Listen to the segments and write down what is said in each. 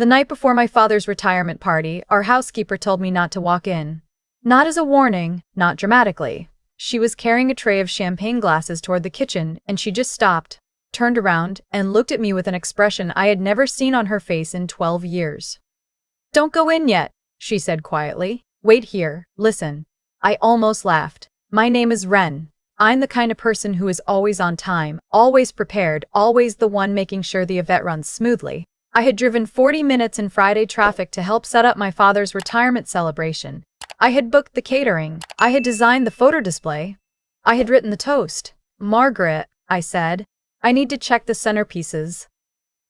The night before my father's retirement party, our housekeeper told me not to walk in. Not as a warning, not dramatically. She was carrying a tray of champagne glasses toward the kitchen, and she just stopped, turned around, and looked at me with an expression I had never seen on her face in 12 years. "Don't go in yet," she said quietly. "Wait here, listen." I almost laughed. "My name is Wren. I'm the kind of person who is always on time, always prepared, always the one making sure the event runs smoothly. I had driven 40 minutes in Friday traffic to help set up my father's retirement celebration. I had booked the catering. I had designed the photo display. I had written the toast. "Margaret," I said, "I need to check the centerpieces."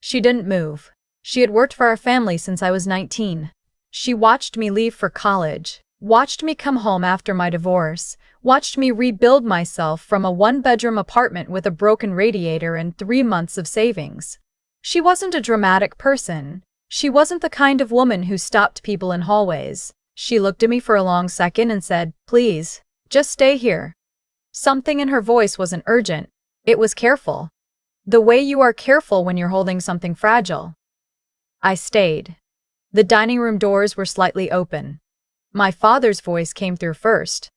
She didn't move. She had worked for our family since I was 19. She watched me leave for college, watched me come home after my divorce, watched me rebuild myself from a one-bedroom apartment with a broken radiator and 3 months of savings. She wasn't a dramatic person. She wasn't the kind of woman who stopped people in hallways. She looked at me for a long second and said, "Please, just stay here." Something in her voice wasn't urgent. It was careful. The way you are careful when you're holding something fragile. I stayed. The dining room doors were slightly open. My father's voice came through first.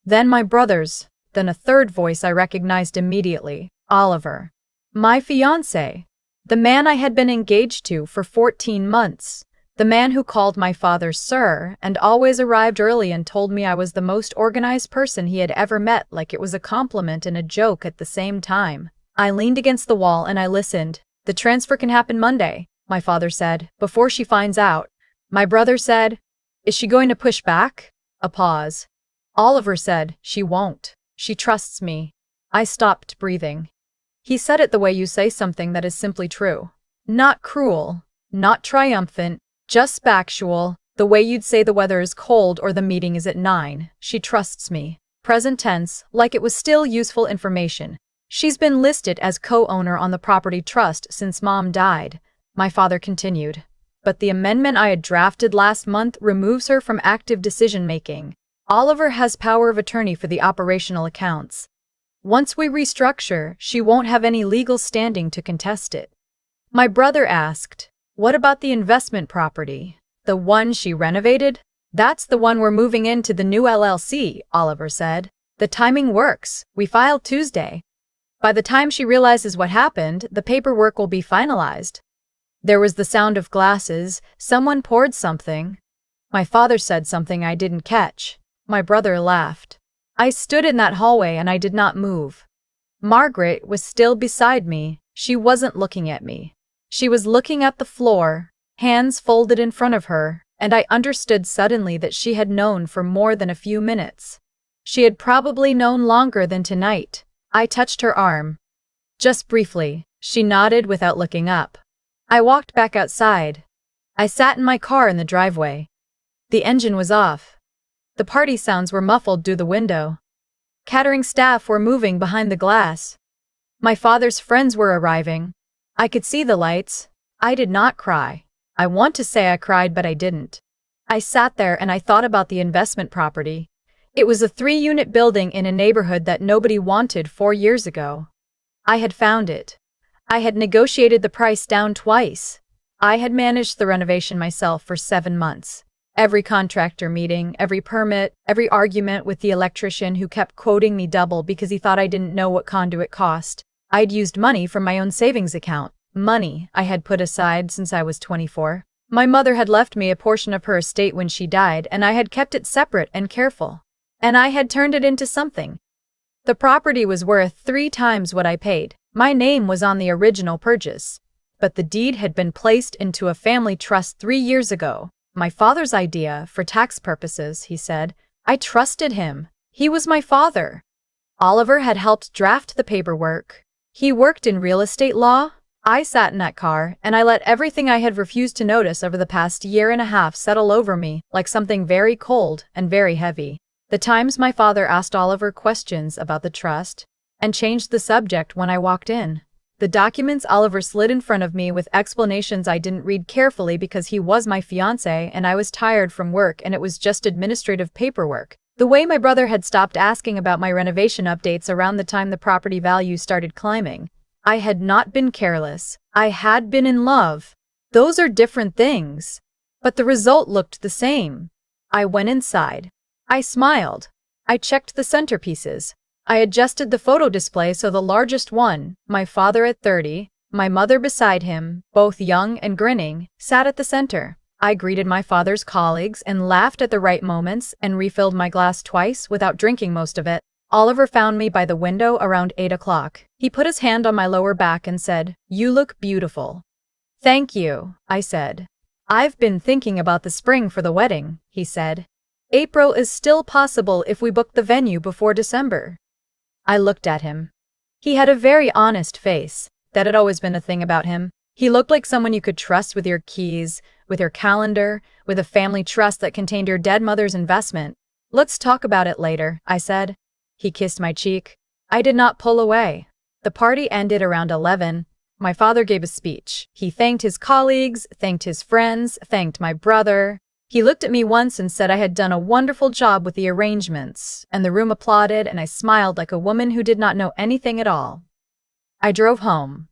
Then my brother's, then a third voice I recognized immediately, Oliver. My fiancé. The man I had been engaged to for 14 months. The man who called my father sir and always arrived early and told me I was the most organized person he had ever met, like it was a compliment and a joke at the same time. I leaned against the wall and I listened. "The transfer can happen Monday," my father said, "before she finds out." My brother said, "Is she going to push back?" A pause. Oliver said, "She won't. She trusts me." I stopped breathing. He said it the way you say something that is simply true. Not cruel, not triumphant, just factual, the way you'd say the weather is cold or the meeting is at 9. She trusts me. Present tense, like it was still useful information. She's been listed as co-owner on the property trust since Mom died, my father continued. But the amendment I had drafted last month removes her from active decision-making. Oliver has power of attorney for the operational accounts. Once we restructure, she won't have any legal standing to contest it. My brother asked, "What about the investment property? The one she renovated?" "That's the one we're moving into the new LLC," Oliver said. "The timing works. We filed Tuesday. By the time she realizes what happened, the paperwork will be finalized." There was the sound of glasses. Someone poured something. My father said something I didn't catch. My brother laughed. I stood in that hallway and I did not move. Margaret was still beside me. She wasn't looking at me. She was looking at the floor, hands folded in front of her, and I understood suddenly that she had known for more than a few minutes. She had probably known longer than tonight. I touched her arm. Just briefly. She nodded without looking up. I walked back outside. I sat in my car in the driveway. The engine was off. The party sounds were muffled through the window. Catering staff were moving behind the glass. My father's friends were arriving. I could see the lights. I did not cry. I want to say I cried, but I didn't. I sat there and I thought about the investment property. It was a 3-unit building in a neighborhood that nobody wanted 4 years ago. I had found it. I had negotiated the price down twice. I had managed the renovation myself for 7 months. Every contractor meeting, every permit, every argument with the electrician who kept quoting me double because he thought I didn't know what conduit cost. I'd used money from my own savings account, money I had put aside since I was 24. My mother had left me a portion of her estate when she died, and I had kept it separate and careful. And I had turned it into something. The property was worth 3 times what I paid. My name was on the original purchase. But the deed had been placed into a family trust 3 years ago. My father's idea, for tax purposes, he said. I trusted him. He was my father. Oliver had helped draft the paperwork. He worked in real estate law. I sat in that car, and I let everything I had refused to notice over the past 1.5 years settle over me, like something very cold and very heavy. The times my father asked Oliver questions about the trust, and changed the subject when I walked in. The documents Oliver slid in front of me with explanations I didn't read carefully because he was my fiancé and I was tired from work and it was just administrative paperwork. The way my brother had stopped asking about my renovation updates around the time the property value started climbing. I had not been careless. I had been in love. Those are different things. But the result looked the same. I went inside. I smiled. I checked the centerpieces. I adjusted the photo display so the largest one, my father at 30, my mother beside him, both young and grinning, sat at the center. I greeted my father's colleagues and laughed at the right moments and refilled my glass twice without drinking most of it. Oliver found me by the window around 8 o'clock. He put his hand on my lower back and said, "You look beautiful." "Thank you," I said. "I've been thinking about the spring for the wedding," he said. "April is still possible if we book the venue before December." I looked at him. He had a very honest face. That had always been a thing about him. He looked like someone you could trust with your keys, with your calendar, with a family trust that contained your dead mother's investment. "Let's talk about it later," I said. He kissed my cheek. I did not pull away. The party ended around 11. My father gave a speech. He thanked his colleagues, thanked his friends, thanked my brother. He looked at me once and said I had done a wonderful job with the arrangements, and the room applauded, and I smiled like a woman who did not know anything at all. I drove home.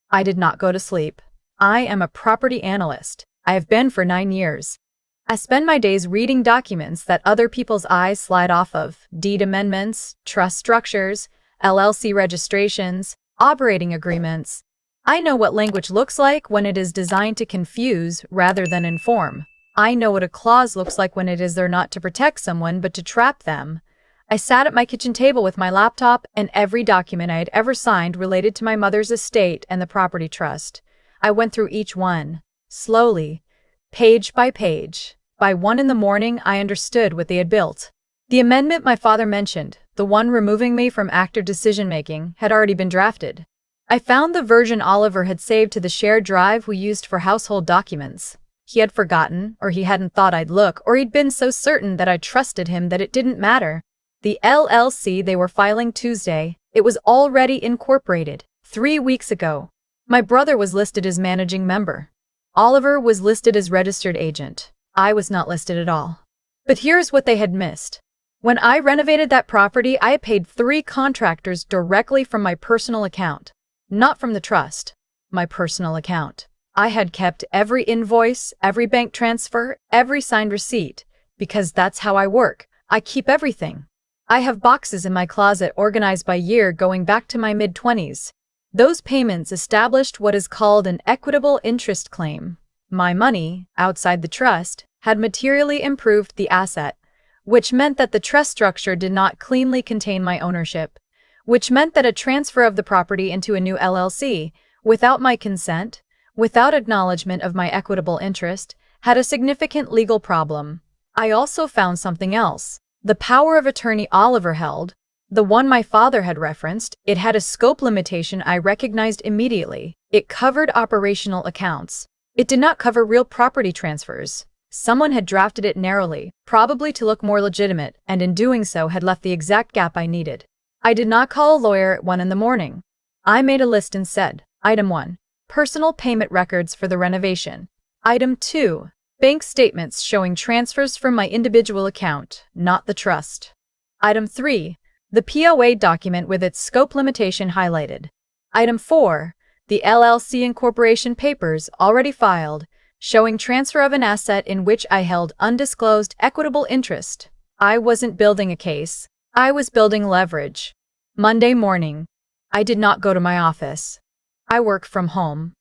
I did not go to sleep. I am a property analyst. I have been for 9 years. I spend my days reading documents that other people's eyes slide off of: deed amendments, trust structures, LLC registrations, operating agreements. I know what language looks like when it is designed to confuse rather than inform. I know what a clause looks like when it is there not to protect someone but to trap them. I sat at my kitchen table with my laptop and every document I had ever signed related to my mother's estate and the property trust. I went through each one, slowly, page by page. By 1 in the morning, I understood what they had built. The amendment my father mentioned, the one removing me from active decision-making, had already been drafted. I found the version Oliver had saved to the shared drive we used for household documents. He had forgotten, or he hadn't thought I'd look, or he'd been so certain that I trusted him that it didn't matter. The LLC they were filing Tuesday, it was already incorporated 3 weeks ago. My brother was listed as managing member. Oliver was listed as registered agent. I was not listed at all. But here's what they had missed. When I renovated that property, I paid 3 contractors directly from my personal account. Not from the trust. My personal account. I had kept every invoice, every bank transfer, every signed receipt, because that's how I work. I keep everything. I have boxes in my closet organized by year going back to my mid-20s. Those payments established what is called an equitable interest claim. My money, outside the trust, had materially improved the asset, which meant that the trust structure did not cleanly contain my ownership, which meant that a transfer of the property into a new LLC, without my consent, without acknowledgement of my equitable interest, had a significant legal problem. I also found something else. The power of attorney Oliver held, the one my father had referenced, it had a scope limitation I recognized immediately. It covered operational accounts. It did not cover real property transfers. Someone had drafted it narrowly, probably to look more legitimate, and in doing so had left the exact gap I needed. I did not call a lawyer at 1 in the morning. I made a list and said, Item 1, personal payment records for the renovation. Item 2, bank statements showing transfers from my individual account, not the trust. Item 3, the POA document with its scope limitation highlighted. Item 4, the LLC incorporation papers already filed, showing transfer of an asset in which I held undisclosed equitable interest. I wasn't building a case. I was building leverage. Monday morning. I did not go to my office. I work from home.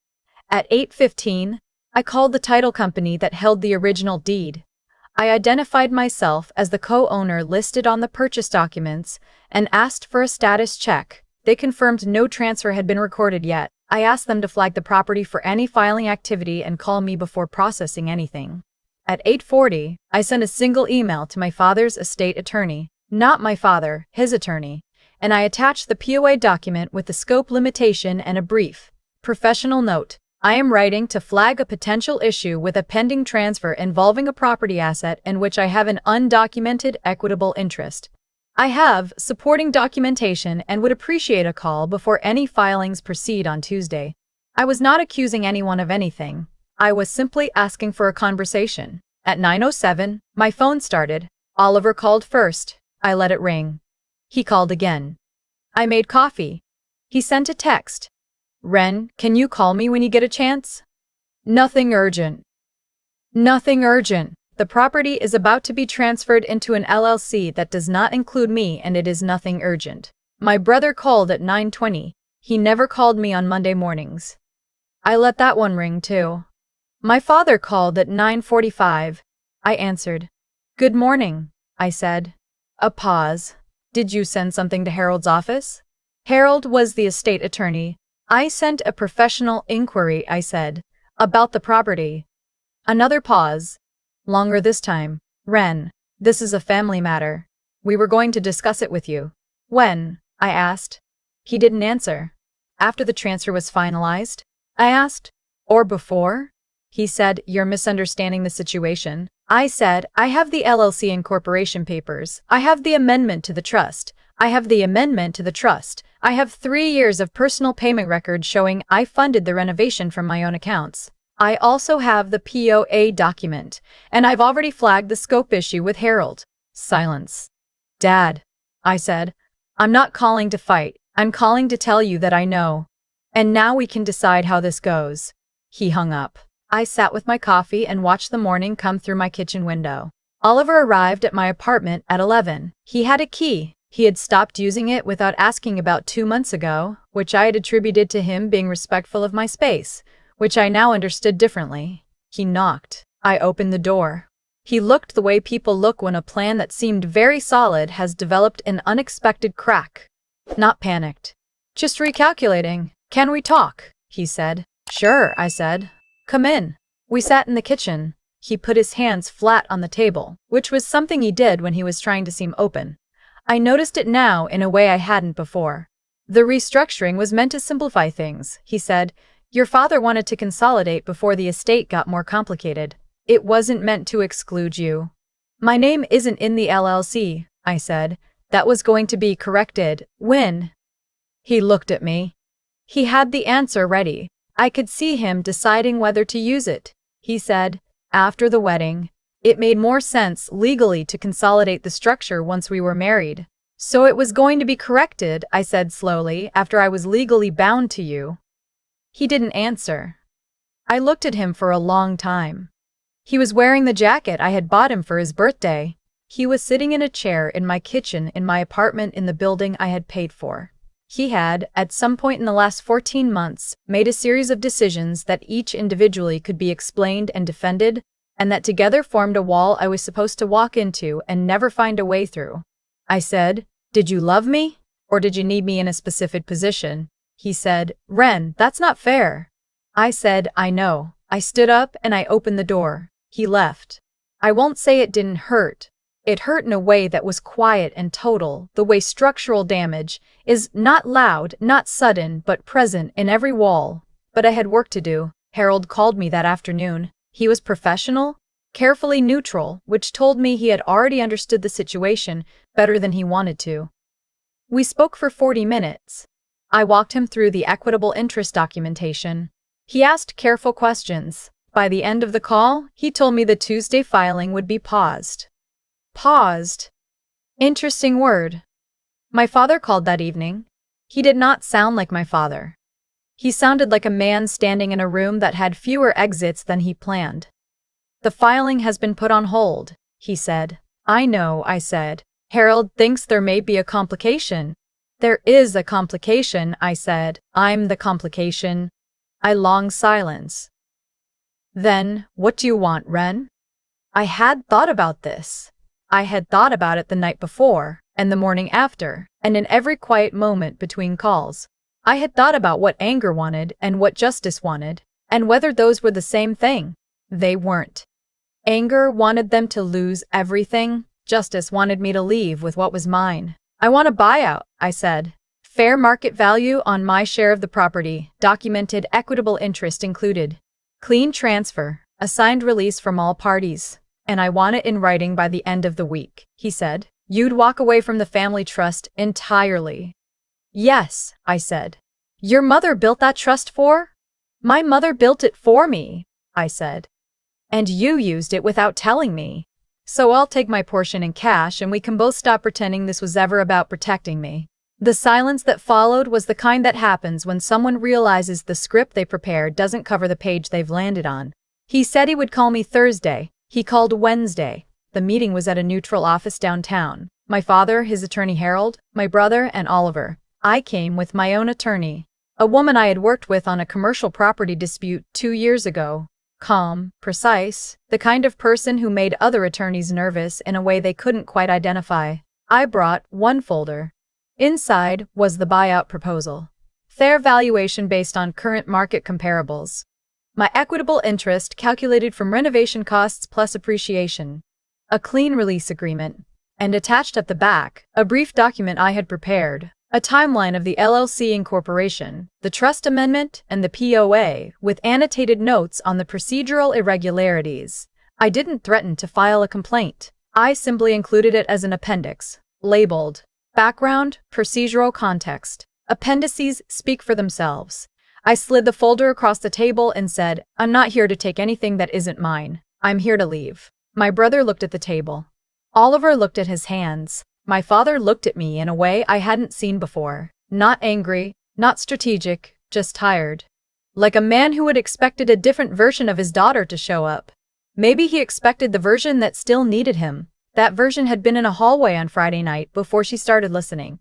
At 8:15, I called the title company that held the original deed. I identified myself as the co-owner listed on the purchase documents and asked for a status check. They confirmed no transfer had been recorded yet. I asked them to flag the property for any filing activity and call me before processing anything. At 8:40, I sent a single email to my father's estate attorney, not my father, his attorney, and I attached the POA document with the scope limitation and a brief, professional note. I am writing to flag a potential issue with a pending transfer involving a property asset in which I have an undocumented equitable interest. I have supporting documentation and would appreciate a call before any filings proceed on Tuesday. I was not accusing anyone of anything. I was simply asking for a conversation. At 9:07, my phone started. Oliver called first. I let it ring. He called again. I made coffee. He sent a text. Wren, can you call me when you get a chance? Nothing urgent. Nothing urgent. The property is about to be transferred into an LLC that does not include me, and it is nothing urgent. My brother called at 9:20. He never called me on Monday mornings. I let that one ring too. My father called at 9:45. I answered. Good morning, I said. A pause. Did you send something to Harold's office? Harold was the estate attorney. I sent a professional inquiry, I said, about the property. Another pause. Longer this time. Wren, this is a family matter. We were going to discuss it with you. When? I asked. He didn't answer. After the transfer was finalized? I asked. Or before? He said, you're misunderstanding the situation. I said, I have the LLC incorporation papers. I have the amendment to the trust. I have the amendment to the trust. I have 3 years of personal payment records showing I funded the renovation from my own accounts. I also have the POA document, and I've already flagged the scope issue with Harold. Silence. Dad, I said, I'm not calling to fight. I'm calling to tell you that I know. And now we can decide how this goes. He hung up. I sat with my coffee and watched the morning come through my kitchen window. Oliver arrived at my apartment at 11. He had a key. He had stopped using it without asking about 2 months ago, which I had attributed to him being respectful of my space, which I now understood differently. He knocked. I opened the door. He looked the way people look when a plan that seemed very solid has developed an unexpected crack. Not panicked. Just recalculating. Can we talk? He said. Sure, I said. Come in. We sat in the kitchen. He put his hands flat on the table, which was something he did when he was trying to seem open. I noticed it now in a way I hadn't before. The restructuring was meant to simplify things, he said. Your father wanted to consolidate before the estate got more complicated. It wasn't meant to exclude you. My name isn't in the LLC, I said. That was going to be corrected. When? He looked at me. He had the answer ready. I could see him deciding whether to use it. He said, after the wedding. It made more sense legally to consolidate the structure once we were married. So it was going to be corrected, I said slowly, after I was legally bound to you. He didn't answer. I looked at him for a long time. He was wearing the jacket I had bought him for his birthday. He was sitting in a chair in my kitchen in my apartment in the building I had paid for. He had, at some point in the last 14 months, made a series of decisions that each individually could be explained and defended, and that together formed a wall I was supposed to walk into and never find a way through. I said, did you love me? Or did you need me in a specific position? He said, Wren, that's not fair. I said, I know. I stood up and I opened the door. He left. I won't say it didn't hurt. It hurt in a way that was quiet and total, the way structural damage is not loud, not sudden, but present in every wall. But I had work to do. Harold called me that afternoon. He was professional, carefully neutral, which told me he had already understood the situation better than he wanted to. We spoke for 40 minutes. I walked him through the equitable interest documentation. He asked careful questions. By the end of the call, he told me the Tuesday filing would be paused. Paused. Interesting word. My father called that evening. He did not sound like my father. He sounded like a man standing in a room that had fewer exits than he planned. The filing has been put on hold, he said. I know, I said. Harold thinks there may be a complication. There is a complication, I said. I'm the complication. A long silence. Then, what do you want, Wren? I had thought about this. I had thought about it the night before, and the morning after, and in every quiet moment between calls. I had thought about what anger wanted and what justice wanted, and whether those were the same thing. They weren't. Anger wanted them to lose everything. Justice wanted me to leave with what was mine. I want a buyout, I said. Fair market value on my share of the property, documented equitable interest included. Clean transfer, a signed release from all parties. And I want it in writing by the end of the week, he said. You'd walk away from the family trust entirely. Yes, I said. Your mother built that trust for? My mother built it for me, I said. And you used it without telling me. So I'll take my portion in cash and we can both stop pretending this was ever about protecting me. The silence that followed was the kind that happens when someone realizes the script they prepared doesn't cover the page they've landed on. He said he would call me Thursday. He called Wednesday. The meeting was at a neutral office downtown. My father, his attorney Harold, my brother, and Oliver. I came with my own attorney, a woman I had worked with on a commercial property dispute 2 years ago. Calm, precise, the kind of person who made other attorneys nervous in a way they couldn't quite identify. I brought one folder. Inside was the buyout proposal. Fair valuation based on current market comparables. My equitable interest calculated from renovation costs plus appreciation. A clean release agreement. And attached at the back, a brief document I had prepared. A timeline of the LLC incorporation, the trust amendment, and the POA, with annotated notes on the procedural irregularities. I didn't threaten to file a complaint. I simply included it as an appendix, labeled Background, Procedural Context. Appendices speak for themselves. I slid the folder across the table and said, I'm not here to take anything that isn't mine. I'm here to leave. My brother looked at the table. Oliver looked at his hands. My father looked at me in a way I hadn't seen before. Not angry, not strategic, just tired. Like a man who had expected a different version of his daughter to show up. Maybe he expected the version that still needed him. That version had been in a hallway on Friday night before she started listening.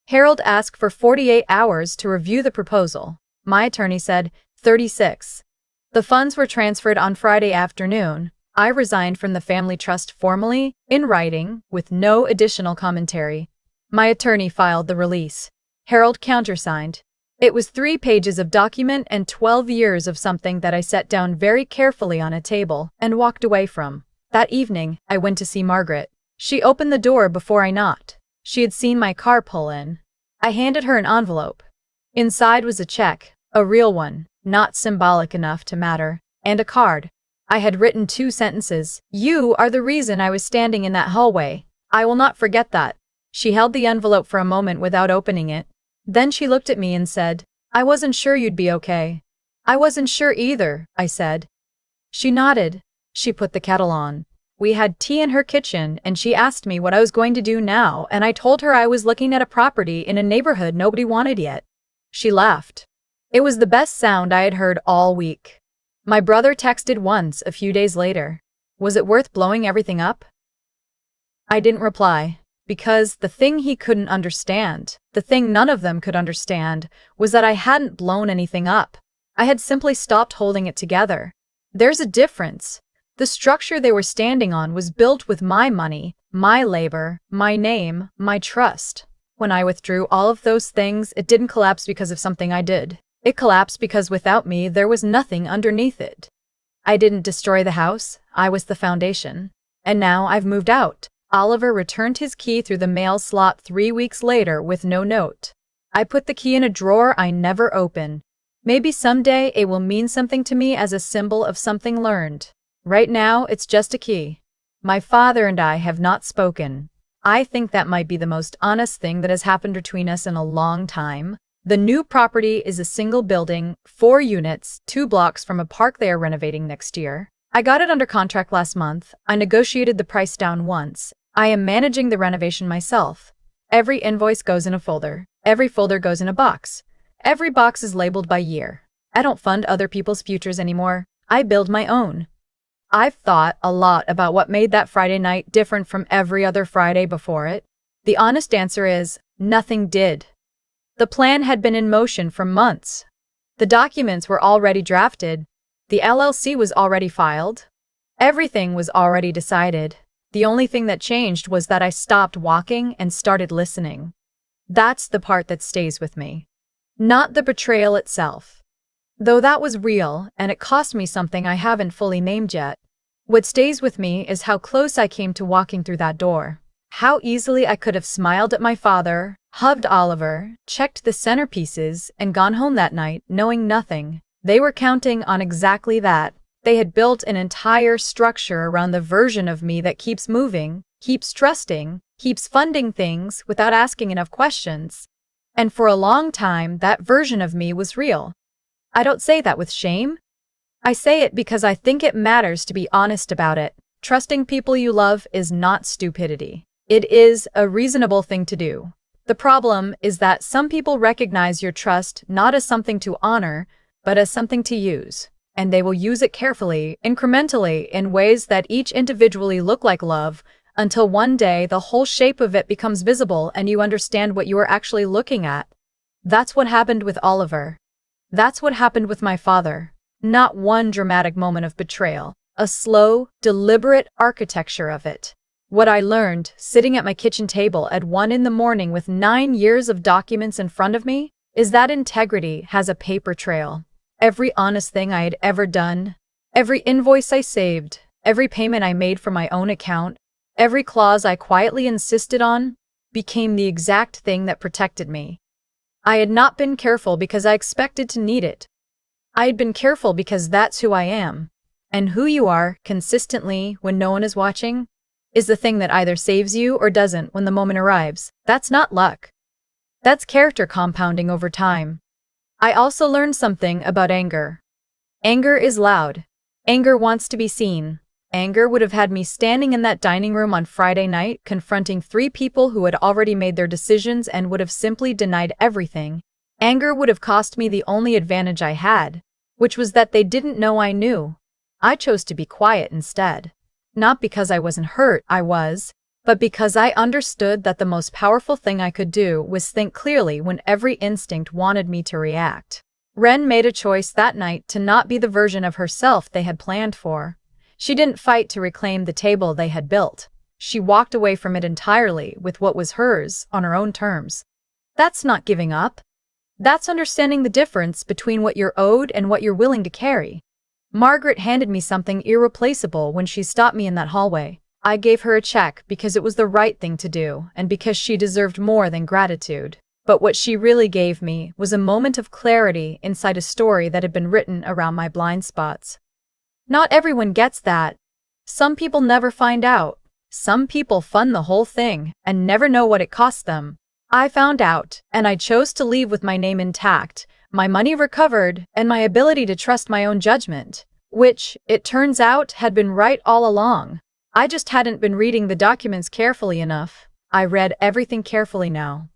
Harold asked for 48 hours to review the proposal. My attorney said 36. The funds were transferred on Friday afternoon. I resigned from the family trust formally, in writing, with no additional commentary. My attorney filed the release. Harold countersigned. It was 3 pages of document and 12 years of something that I set down very carefully on a table and walked away from. That evening, I went to see Margaret. She opened the door before I knocked. She had seen my car pull in. I handed her an envelope. Inside was a check, a real one, not symbolic enough to matter, and a card. I had written 2 sentences. You are the reason I was standing in that hallway. I will not forget that. She held the envelope for a moment without opening it. Then she looked at me and said, I wasn't sure you'd be okay. I wasn't sure either, I said. She nodded. She put the kettle on. We had tea in her kitchen and she asked me what I was going to do now, and I told her I was looking at a property in a neighborhood nobody wanted yet. She laughed. It was the best sound I had heard all week. My brother texted once a few days later. Was it worth blowing everything up? I didn't reply, because the thing he couldn't understand, the thing none of them could understand, was that I hadn't blown anything up. I had simply stopped holding it together. There's a difference. The structure they were standing on was built with my money, my labor, my name, my trust. When I withdrew all of those things, it didn't collapse because of something I did. It collapsed because without me, there was nothing underneath it. I didn't destroy the house, I was the foundation. And now I've moved out. Oliver returned his key through the mail slot 3 weeks later with no note. I put the key in a drawer I never open. Maybe someday it will mean something to me as a symbol of something learned. Right now, it's just a key. My father and I have not spoken. I think that might be the most honest thing that has happened between us in a long time. The new property is a single building, 4 units, 2 blocks from a park they are renovating next year. I got it under contract last month. I negotiated the price down once. I am managing the renovation myself. Every invoice goes in a folder. Every folder goes in a box. Every box is labeled by year. I don't fund other people's futures anymore. I build my own. I've thought a lot about what made that Friday night different from every other Friday before it. The honest answer is, nothing did. The plan had been in motion for months. The documents were already drafted. The LLC was already filed. Everything was already decided. The only thing that changed was that I stopped walking and started listening. That's the part that stays with me. Not the betrayal itself. Though that was real, and it cost me something I haven't fully named yet. What stays with me is how close I came to walking through that door. How easily I could have smiled at my father, hugged Oliver, checked the centerpieces, and gone home that night, knowing nothing. They were counting on exactly that. They had built an entire structure around the version of me that keeps moving, keeps trusting, keeps funding things without asking enough questions. And for a long time, that version of me was real. I don't say that with shame. I say it because I think it matters to be honest about it. Trusting people you love is not stupidity. It is a reasonable thing to do. The problem is that some people recognize your trust not as something to honor, but as something to use. And they will use it carefully, incrementally, in ways that each individually look like love, until one day the whole shape of it becomes visible and you understand what you are actually looking at. That's what happened with Oliver. That's what happened with my father. Not one dramatic moment of betrayal, a slow, deliberate architecture of it. What I learned, sitting at my kitchen table at 1 a.m. with 9 years of documents in front of me, is that integrity has a paper trail. Every honest thing I had ever done, every invoice I saved, every payment I made from my own account, every clause I quietly insisted on, became the exact thing that protected me. I had not been careful because I expected to need it. I had been careful because that's who I am. And who you are, consistently, when no one is watching, is the thing that either saves you or doesn't when the moment arrives. That's not luck. That's character compounding over time. I also learned something about anger. Anger is loud. Anger wants to be seen. Anger would have had me standing in that dining room on Friday night, confronting 3 people who had already made their decisions and would have simply denied everything. Anger would have cost me the only advantage I had, which was that they didn't know I knew. I chose to be quiet instead. Not because I wasn't hurt, but because I understood that the most powerful thing I could do was think clearly when every instinct wanted me to react. Wren made a choice that night to not be the version of herself they had planned for. She didn't fight to reclaim the table they had built. She walked away from it entirely with what was hers on her own terms. That's not giving up. That's understanding the difference between what you're owed and what you're willing to carry. Margaret handed me something irreplaceable when she stopped me in that hallway. I gave her a check because it was the right thing to do and because she deserved more than gratitude. But what she really gave me was a moment of clarity inside a story that had been written around my blind spots. Not everyone gets that. Some people never find out. Some people fund the whole thing and never know what it cost them. I found out, and I chose to leave with my name intact, my money recovered, and my ability to trust my own judgment, which, it turns out, had been right all along. I just hadn't been reading the documents carefully enough. I read everything carefully now.